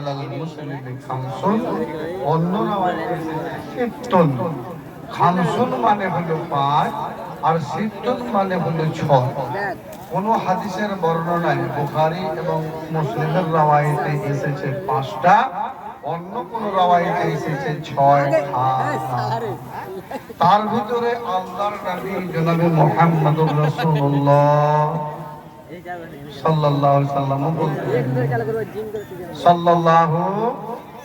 আলাল মুসলিমি খামসুন, অন্য রাওয়ায়াতে সিত্তুন। খামসুন মানে হলো 5 আর সিত্তুন মানে হলো 6। কোন হাদিসের বর্ণনায় বুখারী এবং মুসলিমের রাওয়ায়াতে এসেছে 5টা, অন্য কোন রাওয়ায়াতে এসেছে 6টা। তার ভিতরে আল্লাহর নবী জনাবে মুহাম্মদুর রাসূলুল্লাহ সাল্লাল্লাহু আলাইহি ওয়াসাল্লাম বলতেন, সাল্লাল্লাহু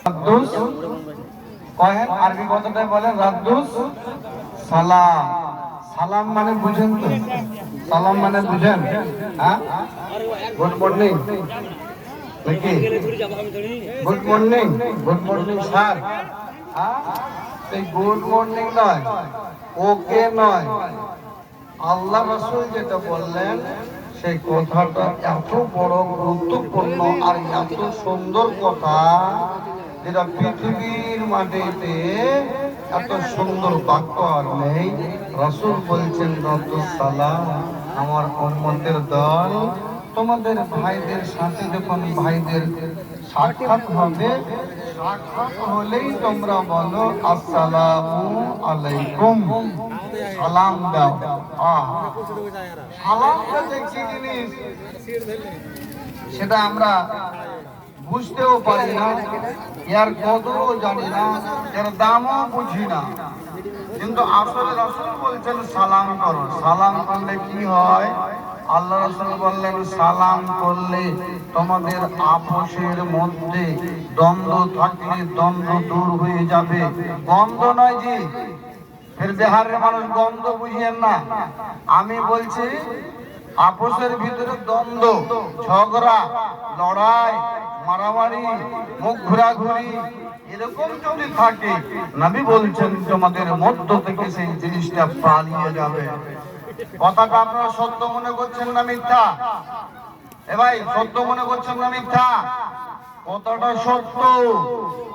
রাদ্দুস কহেন, আরবি কথাটা বলেন রাদ্দুস সালাম। সালাম মানে বুঝেন তো? সালাম মানে বুঝেন? হ্যাঁ, গুড মর্নিং নাকি? Good morning, good morning sir. এই গুড মর্নিং নয়, ওকে নয়, আল্লাহ রাসূল যেটা বললেন সেই কথাটা এত বড় গুরুত্বপূর্ণ আর এত সুন্দর কথা, যেটা পৃথিবীর মাটিতে এত সুন্দর বাক্য আর নেই। রাসূল বলছেন রাদ্দুস সালাম, আমার উম্মতের দল তোমাদের ভাইদের সাথে যখন ভাইদের সাক্ষাৎ হবে, সাক্ষাৎ হলেই তোমরা বলো আসসালামু আলাইকুম, সালাম দাও। সালামটা যে কি জিনিস সেটা আমরা বুঝতেও পারি না, এর কদরও জানি না, এর দামও বুঝি না। কিন্তু আসলে রাসূল বলছেন সালাম করো। সালাম করলে কি হয়? আল্লাহ রাসূল বললেন সালাম করলে তোমাদের আপোষের মধ্যে দ্বন্দ্ব থাকলে দ্বন্দ্ব দূর হয়ে যাবে। গন্ধ নয় জি, ফের বিহারের মানুষ গন্ধ বুঝিয়েন না। আমি বলছি আপোষের ভিতরে দ্বন্দ্ব, ঝগড়া, লড়াই, মারামারি, মুখ ঘোরাঘুরি এরকম যদি থাকে, নবী বলছেন তোমাদের মধ্য থেকে সেই জিনিসটা পালিয়ে যাবে। কথাটা আপনারা সত্য মনে করছেন না মিথ্যা? এ ভাই, সত্য মনে করছেন না মিথ্যা? কথাটা সত্য।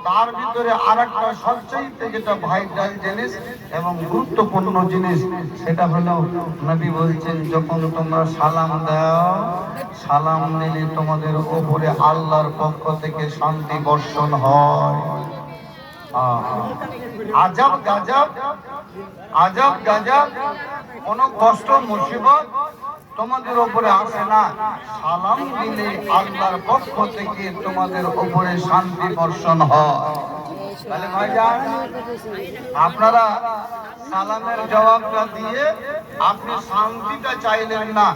তার ভিতরে আরেকটা সবচেয়ে যেটা ভাইটাল জিনিস এবং গুরুত্বপূর্ণ জিনিস, সেটা হলো নবী বলছেন যখন তোমরা সালাম দাও, সালাম নিলে তোমাদের উপরে আল্লাহর পক্ষ থেকে শান্তি বর্ষণ হয়। আজব গাজব, আজব গাজব, কোন কষ্ট মুসিবত তোমাদের উপরে আসে না। সালাম দিলে আল্লাহর পক্ষ থেকে তোমাদের উপরে শান্তি বর্ষণ হয়। তাহলে ভাইজান, আপনারা সালামের জবাবটা দিয়ে আপনি শান্তিটা চাইলেন না,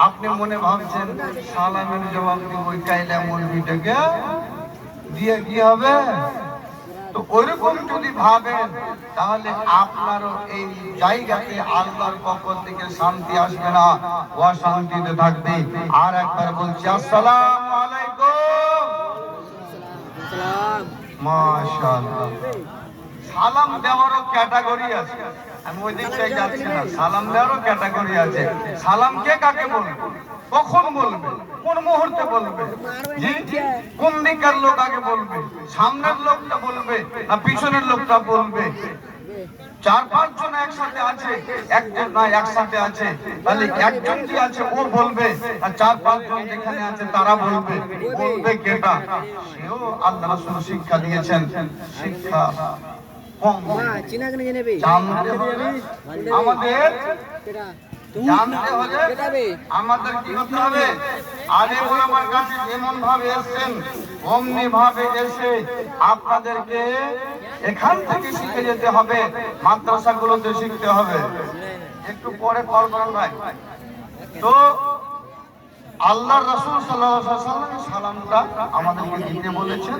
আপনি মনে ভাবছেন সালামের জবাব দিব ওই কাইলা মুরগিটাকে দিয়ে কি হবে? তো ওইরকম যদি ভাবেন তাহলে আপনারও এই জায়গাতে আল্লাহর পক্ষ থেকে শান্তি আসবে না, অশান্তিতে থাকবে। আর একবার বলছি আসসালামু আলাইকুম। মাশাআল্লাহ। সালাম দেওয়ারও ক্যাটাগরি আছে, আমি ওই দিকটাই যাচ্ছি না। সালাম দেওয়ারও ক্যাটাগরি আছে। সালাম কে কাকে বলবে, কখন বলবে, কোন মুহূর্তে বলবে, জি কোন দিকের লোক আগে বলবে, সামনের লোকটা বলবে না পিছনের লোকটা বলবে? 4-5 জন একসাথে আছে, একজন না একসাথে আছে, তাহলে একজন কি আছে ও বলবে, আর 4-5 জন যেখানে আছে তারা বলবে। বলবে কেটা? সেও আল্লাহ রাসূল শিক্ষা দিয়েছেন। শিক্ষা আমাদের জানতে হলে আমাদের কি হতে হবে? আলেম ওলামার কাছে যেমন ভাবে এসেছেন অমনি ভাবে এসে আপনাদেরকে এখান থেকে শিখে যেতে হবে, মাদ্রাসাগুলোতে শিখতে হবে। একটু পরে কল করেন ভাই। তো আল্লাহ রাসূল সাল্লাল্লাহু আলাইহি ওয়াসাল্লাম সালামটা আমাদেরকে দিতে বলেছেন,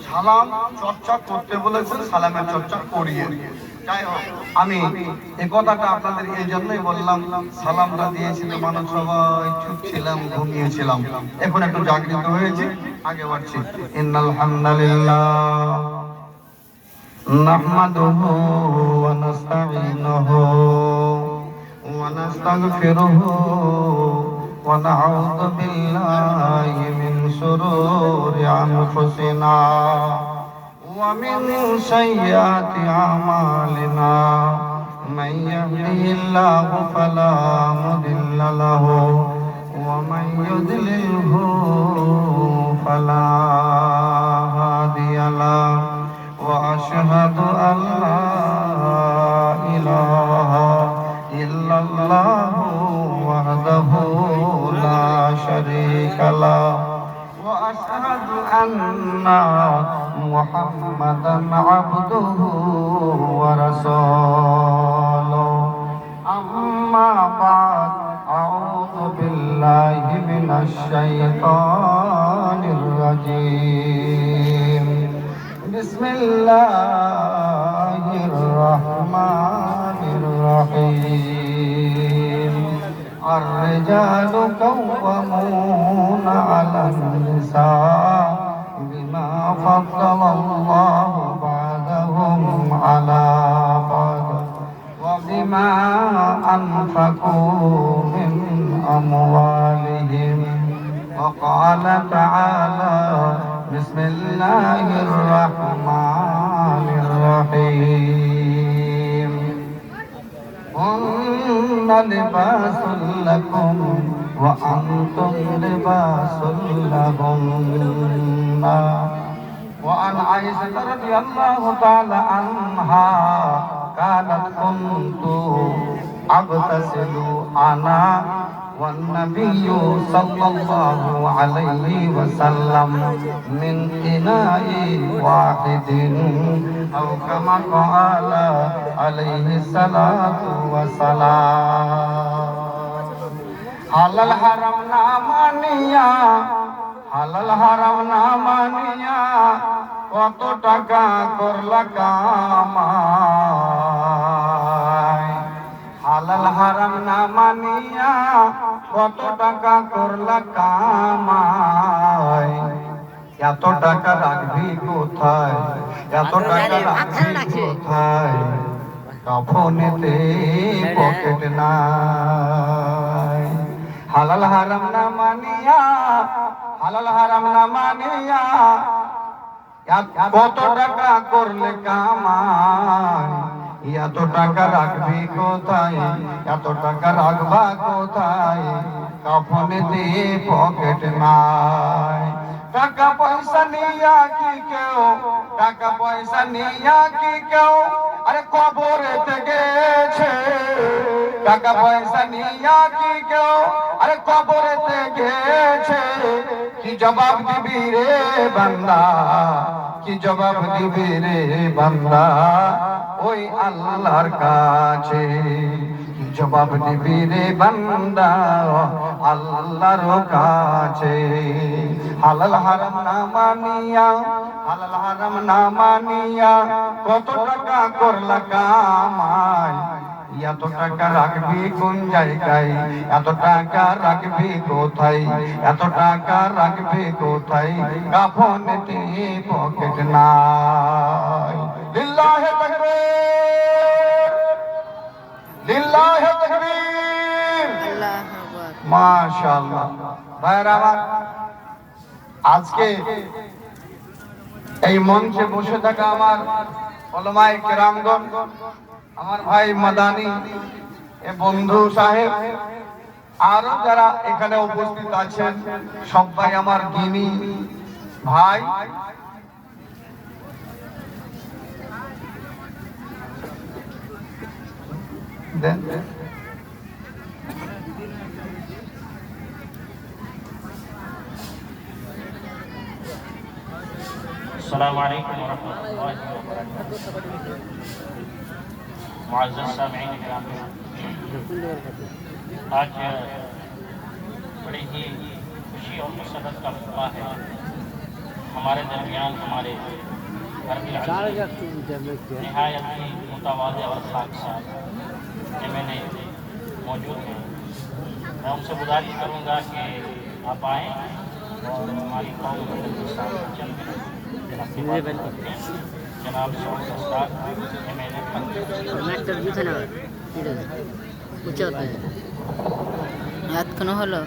সালাম চর্চা করতে বলেছেন, সালামের চর্চা করিয়ে। যাই হোক, আমি এই কথাটা আপনাদের এই জন্যই বললাম, সালামটা দিয়েছিল মানুষ সবাই চুপ ছিলাম, ঘুমিয়েছিলাম, এখন একটু জাগরিত হয়েছে। আগে বাড়ছি। ইন্নাল হামদুলিল্লাহ নাহমাদুহু ওয়া নাস্তাঈনুহু ওয়া নাস্তাগফিরুহু ওয়া নাউযু বিল্লাহি মিন শুরুরি আনফুসিনা ওয়া মিন সাইয়্যাতি আমালিনা মান ইয়াহদিহিল্লাহু ফালা মুদিল্লা লাহু ওয়া মান ইউদ্লিলহু ফালা أن محمدا عبده ورسوله أما بعد أعوذ بالله من الشيطان الرجيم بسم الله الرحمن الرحيم الرجال قوامون على النساء بما فضل الله بعضهم على بعض وبما أنفقوا من أموالهم وقال تعالى بسم الله الرحمن الرحيم هن لباس لكم وأنتم لباس لهن وعن عائشة رضي الله تعالى عنها قالت كنت أغتسل أنا والنبي صلى الله عليه وسلم من إناء واحد أو كما قال عليه الصلاة والسلام হালাল হারাম না মানিয়া হালাল হারাম না মানিয়া কত টাকা করলা কামাই হালাল হারাম না মানিয়া কত টাকা করলা কামাই এত টাকা রাখবি কোথায় এত টাকা রাখবি কোথায় কাফনেতে পকেট নাই হালাল হারাম না মানিয়া হালাল হারাম না মানিয়া কত টাকা করলে কামাই এত টাকা রাখবি কোথায় এত টাকা রাখবা কোথায় কাফনেতে পকেট নাই টাকা পয়সা নিয়া কি কেউ টাকা পয়সা নিয়া কি কেউ আরে কবরেতে গেছে টাকা পয়সা নিয়া কি কেউ আরে কবরেতে গেছে কি জবাব দিবি রে বান্দা কি জবাব দিবি রে বান্দা ওই আল্লাহর কাছে কি জবাব দিবি রে বান্দা আল্লাহর কাছে হালাল হারাম না মানিয়া হালাল হারাম না মানিয়া কত টাকা করলা কামাই এত টাকা রাখবি কোন জায়গায় এত টাকা রাখবি কোথায় এত টাকা রাখবি কোথায় কাফনেতে পকেট নাই লিল্লাহি তাকবীর লিল্লাহি তাকবীর আল্লাহু আকবার মাশাআল্লাহ ভাইরা আমার আজকে এই মঞ্চে বসে থাকা আমার উলামায়ে কেরামগণ আমার ভাই মাদানী এ বন্ধু সাহেব আরো যারা এখানে উপস্থিত আছেন সবাই আমার জ্ঞানী ভাই দেন अस्सलामु अलैकुम वरहमतुल्लाहि वबरकातुहू। मुअज़्ज़ज़ सामिईन किराम, आज बड़ी ही खुशी और मसरत का मौका है हमारे दरमियान हमारे घर के निहायत ही मुतवाज़े और साथ मैंने मौजूद हैं। मैं उनसे गुजारिश करूँगा कि आप आएँ और हमारी कौम के साथ चंद जनाब এতক্ষণ হলো